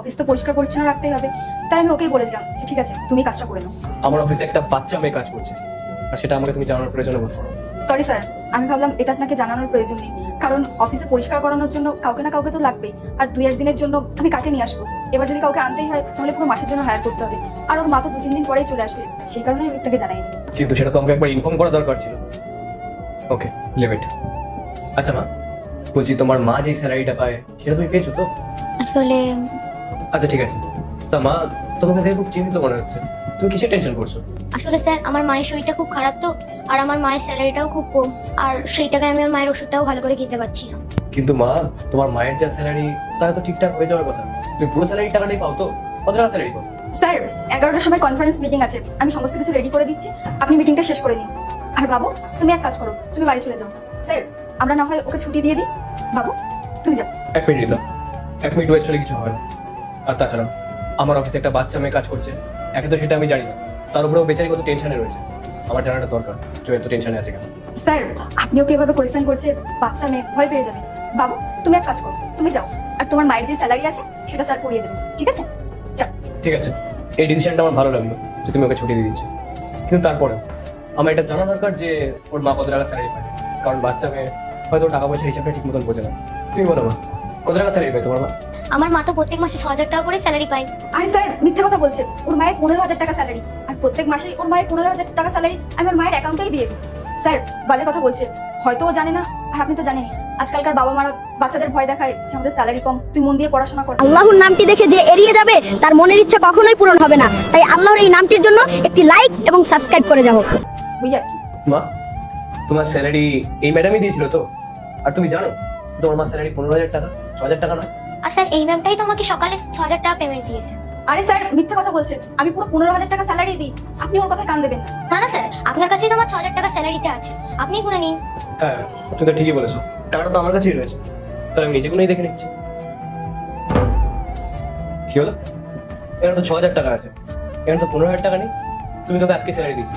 Office তো পরিষ্কার পরিচ্ছন্ন রাখতেই হবে, তাই আমি ওকেই বলে দিলাম যে ঠিক আছে তুমি কাজটা করে নাও। আমার অফিসে একটা বাচ্চা মেয়ে কাজ করছে, আর সেটা আমাকে তুমি জানানোর প্রয়োজন বোধ করো। সরি স্যার, আমি ভাবলাম এটা আপনাকে জানানোর প্রয়োজন নেই, কারণ অফিসে পরিষ্কার করানোর জন্য কাউকে না কাউকে তো লাগবেই। আর 2-1 দিনের জন্য আমি কাকে নিয়ে আসবো? এবার যদি কাউকে আনতেই হয় তাহলে পুরো মাসের জন্য হায়ার করতে হবে, আর ওর মা তো 2-3 দিন পরেই চলে আসবে, সেই কারণে আমি আপনাকে জানাইনি। কিন্তু সেটা তো আমাকে একবার ইনফর্ম করা দরকার ছিল। ওকে, লিমিট। আচ্ছা মা, বলছি তোমার মা যে স্যালারিটা পায় সেটা তুমি পেয়েছো তো? আসলে আচ্ছা ঠিক আছে। তা মা, তোমাকে দেখে খুব চিন্তিত মনে হচ্ছে, তুমি কিসের টেনশন করছো? আসলে স্যার আমার মায়ের শরীরটা খুব খারাপ তো, আর আমার মায়ের স্যালারিটাও খুব কম, আর সেই টাকায় আমি আমার মায়ের ওষুধটাও ভালো করে খেতে পারছি না। কিন্তু মা, তোমার মায়ের যা স্যালারি তারা তো ঠিকঠাক হয়ে যাওয়ার কথা, তুমি পুরো স্যালারি টাকাটাই পাও তো? কত টাকা স্যালারি পাও? স্যার 11টার সময় কনফারেন্স মিটিং আছে, আমি সমস্ত কিছু রেডি করে দিচ্ছি, আপনি মিটিংটা শেষ করে নিন। আর বাবু তুমি এক কাজ করো, তুমি বাড়ি চলে যাও। স্যার আমরা না হয় ওকে ছুটি দিয়ে দিই। বাবু তুমি যাও। 1 মিনিট রিতা, 1 মিনিট ওয়েস্ট হলে কিছু হয় না। আর তাছাড়া আমার অফিসে একটা বাচ্চা মেয়ে কাজ করছে, একে তো সেটা আমি জানি না, তার উপরেও বেচারি কত টেনশনে রয়েছে, আমার জানাটা দরকার যে এত টেনশনে আছে কেন। স্যার আপনি ওকে এভাবে কোয়েশ্চেন করছে, বাচ্চা মেয়ে ভয় পেয়ে যাবে। বাবু তুমি এক কাজ করো, তুমি যাও, আর তোমার মায়ের যে স্যালারি আছে সেটা স্যার করিয়ে দেবেন, ঠিক আছে? যাও। ঠিক আছে, এই ডিসিশনটা আমার ভালো লাগলো যে তুমি ওকে ছুটি দিয়ে দিচ্ছ, কিন্তু তারপরে আমার এটা জানা দরকার যে ওর মা কত টাকা স্যালারি পায়, কারণ বাচ্চা মেয়ে হয়তো টাকা পয়সা হিসাবটা ঠিক মতন বোঝে না। তুমি বলো মা, কত টাকা স্যালারি পায় তোমার মা? আমার মা তো প্রত্যেক মাসে 6,000 টাকা করে স্যালারি পায়। আরে স্যার মিথ্যা কথা বলছে, ওর মায়ের 15,000 টাকা স্যালারি, আর প্রত্যেক মাসে ওর মায়ের 15,000 টাকা স্যালারি আমি ওর মায়ের অ্যাকাউন্টেই দিয়ে দিই। স্যার বাজে কথা বলছে, হয়তো ও জানে না, আর আপনি তো জানেনই আজকালকার বাবা মারা বাচ্চাদের ভয় দেখায় যে আমাদের স্যালারি কম, তুই মন দিয়ে পড়াশোনা কর। আল্লাহর নামটি দেখে যে এড়িয়ে যাবে তার মনের ইচ্ছা কখনোই পূরণ হবে না, তাই আল্লাহর এই নামটির জন্য একটি লাইক এবং সাবস্ক্রাইব করে যাও। বুঝি আর কি। মা, তোমার স্যালারি এই ম্যাডামই দিয়েছিল তো? আর তুমি জানো যে তোমার মা স্যালারি 15,000 টাকা, 6,000 টাকা নয়। আর স্যার এই ম্যামটাই তো আমাকে সকালে 6,000 টাকা পেমেন্ট দিয়েছে। আরে স্যার মিথ্যা কথা বলছে, আমি পুরো 15,000 টাকা স্যালারি দিই, আপনি ওর কথায় কান দেবেন না। না না স্যার, আপনার কাছেই তো আমার 6,000 টাকা স্যালারিতে আছে, আপনিই গুনে নিন। হ্যাঁ, তুমি তো ঠিকই বলেছো, টাকাটা তো আমার কাছেই রয়েছে, তাহলে আমি নিজে গুনেই দেখে নিচ্ছি। কি হলো? এখানে তো 6,000 টাকা আছে, এখানে তো 15,000 টাকা নেই। তুমি তোকে আজকে স্যালারি দিয়েছো,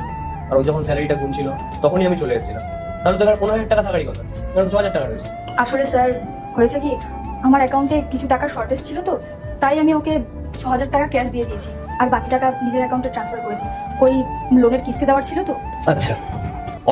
আর ও যখন স্যালারিটা গুনছিল তখনই আমি চলে এসেছিলাম, তাহলে তো এখানে 15,000 টাকা থাকারই কথা, এখানে তো 6,000 টাকা রয়েছে। আসলে স্যার হয়েছে কি, আমার অ্যাকাউন্টে কিছু টাকার শর্টেজ ছিল তো, তাই আমি ওকে 6,000 টাকা ক্যাশ দিয়ে দিয়েছি, আর বাকি টাকা নিজের অ্যাকাউন্টে ট্রান্সফার করেছি, ওই লোনের কিস্তি দেওয়ার ছিল তো। আচ্ছা,